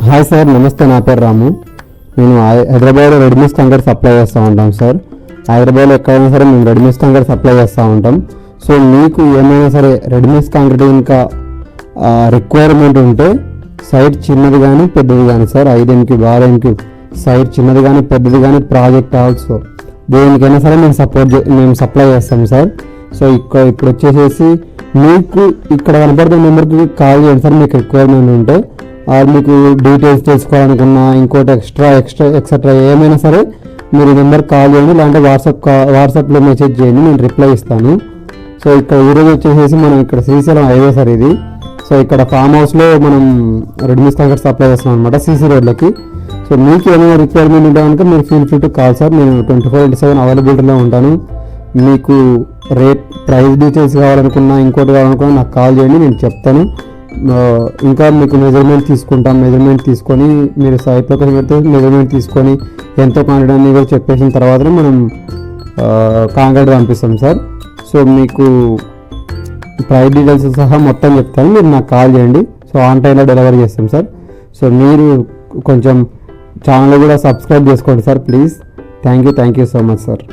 Hi sir, నమస్తే. నా పేరు రాము. నేను హైదరాబాద్లో రెడీమేడ్ కాంక్రీట్ సప్లై చేస్తూ ఉంటాం సార్. హైదరాబాద్లో ఎక్కడైనా సరే మేము రెడీమేడ్ కాంక్రీట్ సప్లై చేస్తూ ఉంటాం. సో మీకు ఏమైనా సరే రెడీమేడ్ కాంక్రీట్ ఇంకా రిక్వైర్మెంట్ ఉంటే సైట్ చిన్నది కానీ పెద్దది కానీ సార్, 5 MQ 6 MQ సైట్ చిన్నది కానీ పెద్దది కానీ ప్రాజెక్ట్ ఆల్సో దేనికైనా సరే మేము సప్లై చేస్తాం సార్. సో ఇప్పుడు వచ్చేసేసి మీకు ఇక్కడ కనపడుతున్న నెంబర్కి కాల్ చేయండి సార్. మీకు రిక్వైర్మెంట్ ఉంటే మీకు డీటెయిల్స్ తెలుసుకోవాలనుకున్నా ఇంకోటి ఎక్సెట్రా ఏమైనా సరే మీరు నెంబర్ కాల్ చేయండి, లేదంటే వాట్సాప్లో మెసేజ్ చేయండి, నేను రిప్లై ఇస్తాను. సో ఇక్కడ ఈరోజు వచ్చేసేసి మనం ఇక్కడ శ్రీశైలం హైవే సార్ ఇది. సో ఇక్కడ ఫామ్ హౌస్లో మనం రెడీమేడ్ కాంక్రీట్ సప్లై చేస్తాం అనమాట, CC రోడ్లకి. సో మీకు ఏమైనా రిక్వైర్మెంట్ ఉంటే కనుక మీరు feel free to call sir. నేను 24/7 అవైలబిలిటీలో ఉంటాను. మీకు ప్రైస్ డీటెయిల్స్ కావాలనుకున్నా ఇంకోటి కావాలనుకున్నా నాకు కాల్ చేయండి, నేను చెప్తాను. ఇంకా మీకు మెజర్మెంట్ తీసుకొని మీరు సైట్ లొకేషన్ పెడితే మెజర్మెంట్ తీసుకొని ఎంతో క్వాంటిటీ అని కూడా చెప్పేసిన తర్వాతనే మనం కాంక్రీట్ పంపిస్తాం సార్. సో మీకు ప్రైస్ డీటెయిల్స్ సహా మొత్తం చెప్తాను, మీరు నాకు కాల్ చేయండి. సో ఆన్ టైంలో డెలివరీ చేస్తాం సార్. సో మీరు కొంచెం ఛానల్ కూడా సబ్స్క్రైబ్ చేసుకోండి sir please. Thank you so much sir.